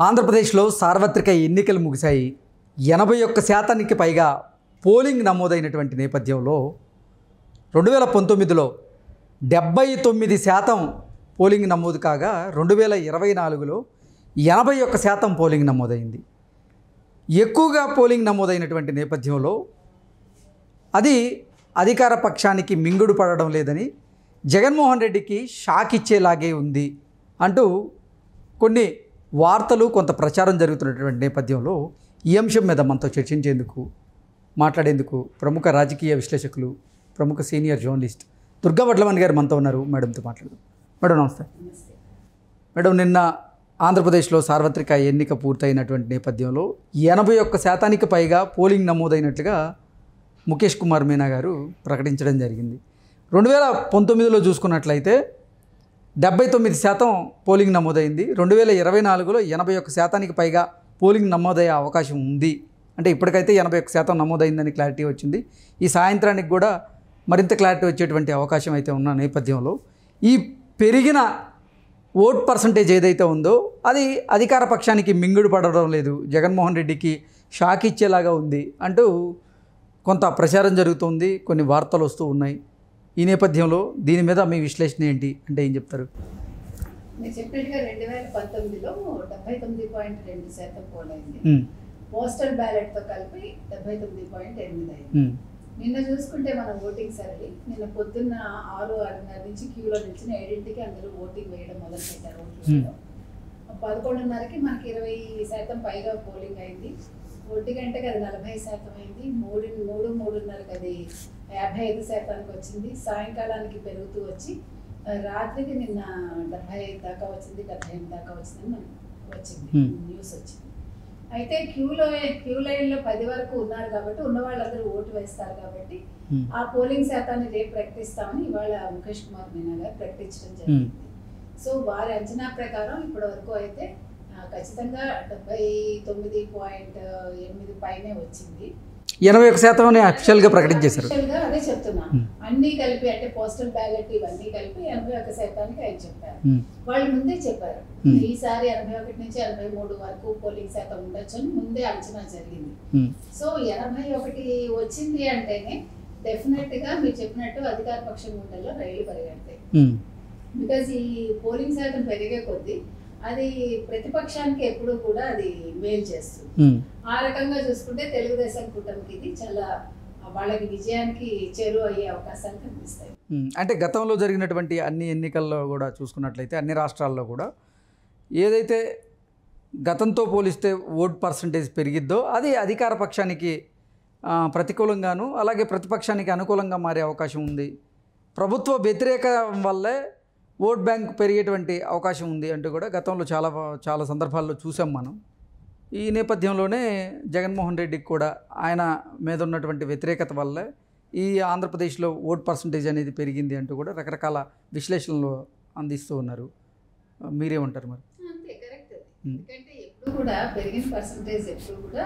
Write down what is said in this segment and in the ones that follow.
ఆంధ్రప్రదేశ్లో సార్వత్రిక ఎన్నికలు ముగిశాయి. 81% పైగా పోలింగ్ నమోదైనటువంటి నేపథ్యంలో 2019లో 79% పోలింగ్ నమోదు కాగా 2024లో 81% పోలింగ్ నమోదైంది. ఎక్కువగా పోలింగ్ నమోదైనటువంటి నేపథ్యంలో అది అధికార పక్షానికి మింగుడు పడడం లేదని, జగన్మోహన్ రెడ్డికి షాక్ ఇచ్చేలాగే ఉంది అంటూ కొన్ని వార్తలు, కొంత ప్రచారం జరుగుతున్నటువంటి నేపథ్యంలో ఈ అంశం మీద మనతో చర్చించేందుకు, మాట్లాడేందుకు ప్రముఖ రాజకీయ విశ్లేషకులు, ప్రముఖ సీనియర్ జర్నలిస్ట్ దుర్గా వడ్లమణి గారు మనతో ఉన్నారు. మేడంతో మాట్లాడదాం. మేడం నమస్తే. మేడం, నిన్న ఆంధ్రప్రదేశ్లో సార్వత్రిక ఎన్నిక పూర్తయినటువంటి నేపథ్యంలో 81% పైగా పోలింగ్ నమోదైనట్లుగా ముఖేష్ కుమార్ మీనా గారు ప్రకటించడం జరిగింది. 2019లో చూసుకున్నట్లయితే 79% పోలింగ్ నమోదైంది. 2024లో 81% పైగా పోలింగ్ నమోదయ్యే అవకాశం ఉంది. అంటే ఇప్పటికైతే 81% నమోదైందని క్లారిటీ వచ్చింది. ఈ సాయంత్రానికి కూడా మరింత క్లారిటీ వచ్చేటువంటి అవకాశం అయితే ఉన్న నేపథ్యంలో ఈ పెరిగిన ఓట్ పర్సంటేజ్ ఏదైతే ఉందో అది అధికార పక్షానికి మింగుడు పడడం లేదు, జగన్మోహన్ రెడ్డికి షాక్ ఇచ్చేలాగా ఉంది అంటూ కొంత ప్రచారం జరుగుతుంది, కొన్ని వార్తలు వస్తూ ఉన్నాయి. ఈ నేపథ్యంలో దీని మీద మీ విశ్లేషణ ఏంటి అంటే ఏం చెప్తారు? నేను చెప్పినట్టుగా 2019లో 79.2% పోలైంది. పోస్టల్ బ్యాలెట్ తో కలిపి 79.8 అయింది. నిన్న చూసుకుంటే మన ఓటింగ్ సర్వే నిన్న పొద్దున్న 6:30 నుంచి క్యూలో నిలిచిన 7ంటికి అందరూ ఓటింగ్ వేయడం మొదలు పెట్టారు. 11:30కి మనకి 20% పైగా పోలింగ్ అయింది. 1 గంటకి అది 40% అయింది. 3:30కి అది 55% వచ్చింది. సాయంకాలానికి పెరుగుతూ వచ్చి రాత్రికి నిన్న 75 దాకా వచ్చింది, 78 దాకా వచ్చిందని మనకు వచ్చింది న్యూస్ వచ్చింది. అయితే క్యూ లైన్లో 10 వరకు ఉన్నారు కాబట్టి ఉన్న వాళ్ళందరూ ఓటు వేస్తారు కాబట్టి ఆ పోలింగ్ శాతాన్ని రేపు ప్రకటిస్తామని ఇవాళ ముఖేష్ కుమార్ మీనా గారు ప్రకటించడం జరిగింది. సో వారి అంచనా ప్రకారం ఇప్పటి వరకు అయితే ఖచ్చితంగా 79.8 పైనే వచ్చింది. 81% అఫీషియల్గా ప్రకటించేశారు. అదే చెప్తున్నా, అన్ని కలిపి అంటే పోస్టల్ బ్యాలెట్ ఇవన్నీ కలిపి 81% ఆయన చెప్పారు. వాళ్ళు ముందే చెప్పారు ఈసారి 81 నుంచి 83 వరకు పోలింగ్ శాతం ఉండొచ్చు అని ముందే అంచనా జరిగింది. సో 81 వచ్చింది అంటేనే డెఫినెట్ గా మీరు చెప్పినట్టు అధికార పక్షం గుండెల్లో రైళ్లు పరిగెడతాయి. బికాజ్ ఈ పోలింగ్ శాతం పెరిగే కొద్దీ అది ప్రతిపక్షానికి ఎప్పుడు కూడా అది మేలు చేస్తుంది. ఆ రకంగా చూసుకుంటే తెలుగుదేశం కూటమికి ఇది చాలా వాళ్ళకి విజయానికి చేరువ అయ్యే అవకాశాలు కనిపిస్తాయి. అంటే గతంలో జరిగినటువంటి అన్ని ఎన్నికల్లో కూడా చూసుకున్నట్లయితే అన్ని రాష్ట్రాల్లో కూడా ఏదైతే గతంతో పోలిస్తే ఓట్ పర్సంటేజ్ పెరిగిద్దో అది అధికార పక్షానికి ప్రతికూలంగాను, అలాగే ప్రతిపక్షానికి అనుకూలంగా మారే అవకాశం ఉంది. ప్రభుత్వ వ్యతిరేకం వల్లే ఓట్ బ్యాంక్ పెరిగేటువంటి అవకాశం ఉంది అంటూ కూడా గతంలో చాలా సందర్భాల్లో చూసాం మనం. ఈ నేపథ్యంలోనే జగన్మోహన్ రెడ్డికి కూడా ఆయన మీద ఉన్నటువంటి వ్యతిరేకత వల్లే ఈ ఆంధ్రప్రదేశ్లో ఓట్ పర్సంటేజ్ అనేది పెరిగింది అంటూ కూడా రకరకాల విశ్లేషణలు అందిస్తూ ఉన్నారు. మీరేమంటారు మరి? అంతే, కరెక్ట్. ఎందుకంటే ఎప్పుడు కూడా పెరిగిన పర్సంటేజ్ ఎప్పుడు కూడా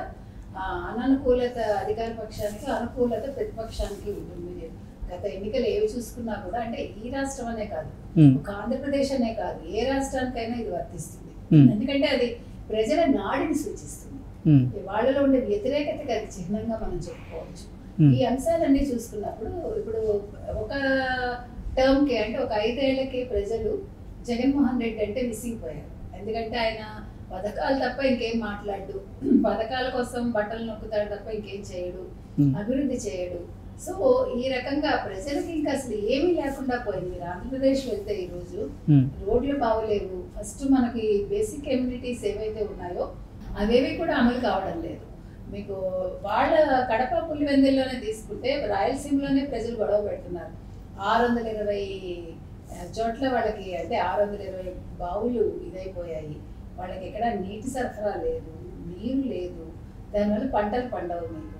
అననుకూలత అధికార పక్షానికి, అనుకూలత ప్రతిపక్షానికి ఉంటుంది. గత ఎన్నికలు ఏవి చూసుకున్నా కూడా అంటే ఈ రాష్ట్రం అనే కాదు, ఒక ఆంధ్రప్రదేశ్ అనే కాదు, ఏ రాష్ట్రానికైనా ఇది వర్తిస్తుంది. ఎందుకంటే అది ప్రజల నాడిని సూచిస్తుంది. వాళ్ళలో ఉండే వ్యతిరేకతకి అది చిహ్నంగా మనం చెప్పుకోవచ్చు. ఈ అంశాలన్నీ చూసుకున్నప్పుడు ఇప్పుడు ఒక టర్మ్ కి అంటే ఒక 5 ఏళ్లకి ప్రజలు జగన్మోహన్ రెడ్డి అంటే విసిగిపోయారు. ఎందుకంటే ఆయన పథకాలు తప్ప ఇంకేం మాట్లాడు, పథకాల కోసం బట్టలు నొక్కుతాడు తప్ప ఇంకేం చేయడు, అభివృద్ధి చేయడు. సో ఈ రకంగా ప్రజలకి ఇంకా అసలు ఏమీ లేకుండా పోయింది. మీరు ఆంధ్రప్రదేశ్ వెళ్తే ఈ రోజు రోడ్లు బాగోలేవు. ఫస్ట్ మనకి బేసిక్ కమ్యూనిటీస్ ఏవైతే ఉన్నాయో అవేవి కూడా అమలు కావడం లేదు. మీకు వాళ్ళ కడప పులివెందుల్లోనే తీసుకుంటే రాయలసీమలోనే ప్రజలు గొడవ పెడుతున్నారు. 620 చోట్ల వాళ్ళకి అంటే 620 బావులు ఇదైపోయాయి. వాళ్ళకి ఎక్కడ నీటి సరఫరా లేదు, నీరు లేదు, దానివల్ల పంటలు పండవు. మీకు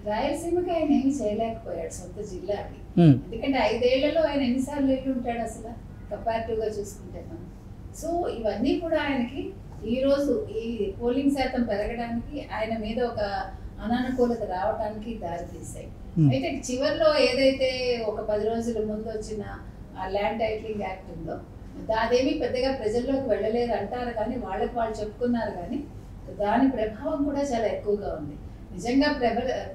రాయలసీమకి ఆయన ఏమి చేయలేకపోయాడు సొంత జిల్లాకి. ఎందుకంటే 5 ఏళ్లలో ఆయన ఎన్నిసార్లు వెళ్ళి ఉంటాడు అసలు కంపారిటివ్గా చూసుకుంటే మనం. సో ఇవన్నీ కూడా ఆయనకి ఈరోజు ఈ పోలింగ్ శాతం పెరగడానికి ఆయన మీద ఒక అనానుకూలత రావడానికి దారితీశాయి. అయితే చివరిలో ఏదైతే ఒక 10 రోజుల ముందు వచ్చిన ల్యాండ్ టైటిలింగ్ యాక్ట్ ఉందో అదేమీ పెద్దగా ప్రజల్లోకి వెళ్ళలేదు అంటారు కానీ వాళ్ళకి వాళ్ళు చెప్పుకున్నారు కానీ దాని ప్రభావం కూడా చాలా ఎక్కువగా ఉంది. నిజంగా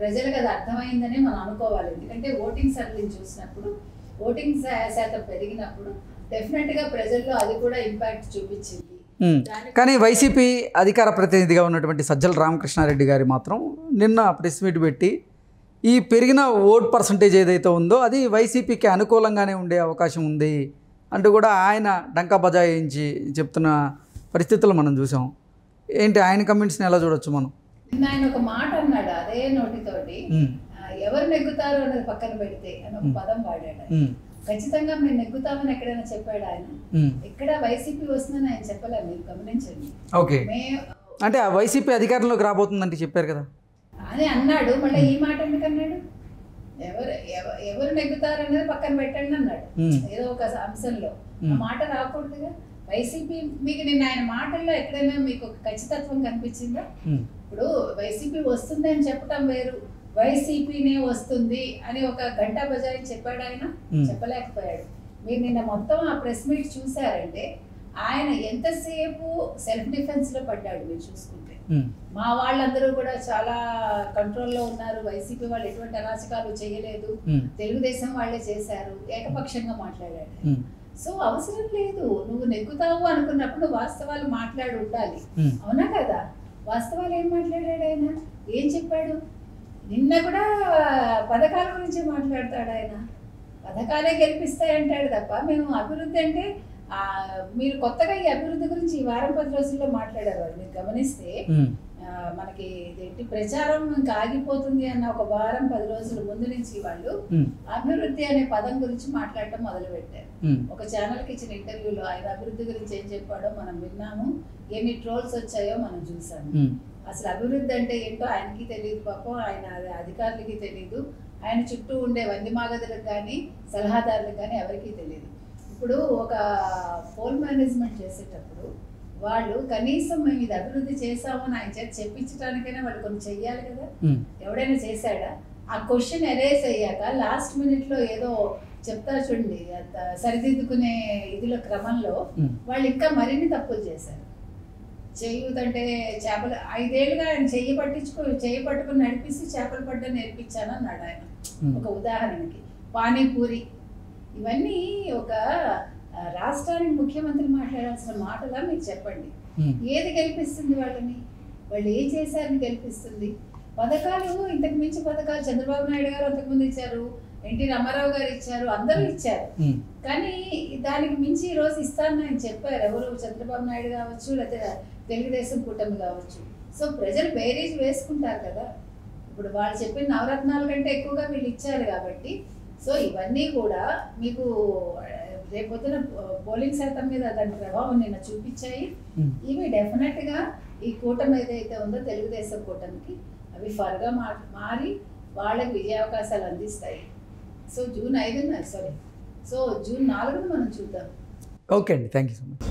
ప్రజలకు అది అర్థమైందని మనం అనుకోవాలి. ఎందుకంటే ఓటింగ్ సర్వేని చూసినప్పుడు ఓటింగ్ శాతం పెరిగినప్పుడు డెఫినెట్గా ప్రజల్లో అది కూడా ఇంపాక్ట్ చూపించింది. కానీ వైసీపీ అధికార ప్రతినిధిగా ఉన్నటువంటి సజ్జల రామకృష్ణారెడ్డి గారి మాత్రం నిన్న ప్రెస్ మీట్ పెట్టి ఈ పెరిగిన ఓట్ పర్సంటేజ్ ఏదైతే ఉందో అది వైసీపీకి అనుకూలంగానే ఉండే అవకాశం ఉంది అంటూ కూడా ఆయన డంకా బజాయించి చెప్తున్న పరిస్థితులు మనం చూసాం. ఏంటి ఆయన కమెంట్స్ని ఎలా చూడొచ్చు మనం? నిన్న ఆయన ఒక మాట అన్నాడు అదే నోటితోటి, ఎవరు నెగ్గుతారు అన్నది పక్కన పెడితే అని ఒక పదం వాడాడు. ఖచ్చితంగా మేము నెగ్గుతామని ఎక్కడైనా చెప్పాడు ఆయన? ఎక్కడ వైసీపీ వస్తుందని ఆయన చెప్పలే, మీరు గమనించండి. ఓకే, అంటే ఆ వైసీపీ అధికారంలోకి రాబోతుందంటే చెప్పారు కదా అని అన్నాడు. మళ్ళీ ఈ మాట ఎందుకు అన్నాడు? ఎవరు నెగ్గుతారు అనేది పక్కన పెట్టండి అన్నాడు ఏదో ఒక అంశంలో. ఆ మాట రాకూడదుగా. వైసీపీ మీకు నిన్న ఆయన మాటల్లో ఎక్కడైనా మీకు ఒక ఖచ్చితత్వం కనిపించిందా? ఇప్పుడు వైసీపీ వస్తుంది అని చెప్పటం వేరు, వైసీపీనే వస్తుంది అని ఒక గంట బజాయి చెప్పాడు ఆయన? చెప్పలేకపోయాడు. మీరు నిన్న మొత్తం ఆ ప్రెస్ మీట్ చూసారంటే ఆయన ఎంతసేపు సెల్ఫ్ డిఫెన్స్ లో పడ్డాడు. మీరు చూసుకుంటే మా వాళ్ళందరూ కూడా చాలా కంట్రోల్లో ఉన్నారు, వైసీపీ వాళ్ళు ఎటువంటి అరాచకాలు చేయలేదు, తెలుగుదేశం వాళ్ళే చేశారు, ఏకపక్షంగా మాట్లాడాడు. సో అవసరం లేదు, నువ్వు నెగ్గుతావు అనుకున్నప్పుడు వాస్తవాలు మాట్లాడి ఉండాలి. అవునా కదా? వాస్తవాలు ఏం మాట్లాడాడు ఆయన? ఏం చెప్పాడు? నిన్న కూడా పథకాల గురించి మాట్లాడతాడు ఆయన. పథకాలే గెలిపిస్తాయంటాడు తప్ప మేము అభివృద్ధి అంటే మీరు కొత్తగా ఈ అభివృద్ధి గురించి ఈ వారం 10 రోజుల్లో మాట్లాడారు. మీరు గమనిస్తే మనకి ఇదేంటి ప్రచారం ఇంకా ఆగిపోతుంది అన్న ఒక వారం 10 రోజుల ముందు నుంచి వాళ్ళు అభివృద్ధి అనే పదం గురించి మాట్లాడటం మొదలు పెట్టారు. ఒక ఛానల్కి ఇచ్చిన ఇంటర్వ్యూలో ఆయన అభివృద్ధి గురించి ఏం చెప్పాడో మనం విన్నాము, ఎన్ని ట్రోల్స్ వచ్చాయో మనం చూసాము. అసలు అభివృద్ధి అంటే ఏంటో ఆయనకి తెలియదు పాపం, ఆయన అధికారులకి తెలియదు, ఆయన చుట్టూ ఉండే వందిమాగదులకు కానీ సలహాదారులకు కానీ ఎవరికీ తెలియదు. ఇప్పుడు ఒక పోల్ మేనేజ్మెంట్ చేసేటప్పుడు వాళ్ళు కనీసం మేము ఇది అభివృద్ధి చేసామని ఆయన చేతి చెప్పించడానికైనా వాళ్ళు కొన్ని చెయ్యాలి కదా. ఎవడైనా చేశాడా? ఆ క్వశ్చన్ ఎరేజ్ అయ్యాక లాస్ట్ మినిట్లో ఏదో చెప్తారు చూడండి, సరిదిద్దుకునే ఇదిలో క్రమంలో వాళ్ళు ఇంకా మరిన్ని తప్పులు చేశారు. చేయూతంటే చేపలు 5 ఏళ్ళుగా ఆయన చెయ్యి పట్టుకుని నడిపిస్తే చేపలు పడ్డ నేర్పించాను అన్నాడు ఆయన. ఒక ఉదాహరణకి పానీపూరి, ఇవన్నీ ఒక రాష్ట్రానికి ముఖ్యమంత్రి మాట్లాడాల్సిన మాటలా మీరు చెప్పండి. ఏది గెలిపిస్తుంది వాళ్ళని? వాళ్ళు ఏం చేశారని గెలిపిస్తుంది? పథకాలు ఇంతకు మించి పథకాలు చంద్రబాబు నాయుడు గారు అంతకుముందు ఇచ్చారు, ఎన్టీ రామారావు గారు ఇచ్చారు, అందరూ ఇచ్చారు. కానీ దానికి మించి ఈ రోజు ఇస్తానని ఆయన చెప్పారు. ఎవరు? చంద్రబాబు నాయుడు కావచ్చు, లేకపోతే తెలుగుదేశం కూటమి కావచ్చు. సో ప్రజలు బేరీజ్ వేసుకుంటారు కదా. ఇప్పుడు వాళ్ళు చెప్పిన నవరత్నాల కంటే ఎక్కువగా వీళ్ళు ఇచ్చారు కాబట్టి సో ఇవన్నీ కూడా మీకు రేపొద్దున పోలింగ్ శాతం మీద దాని ప్రభావం నిన్న చూపించాయి. ఇవి డెఫినెట్గా ఈ కూటమి ఏదైతే ఉందో తెలుగుదేశం కూటమికి అవి ఫర్గా మారి వాళ్ళకి విజయావకాశాలు అందిస్తాయి. సో జూన్ 4న మనం చూద్దాం. ఓకే అండి, థ్యాంక్ యూ సో మచ్.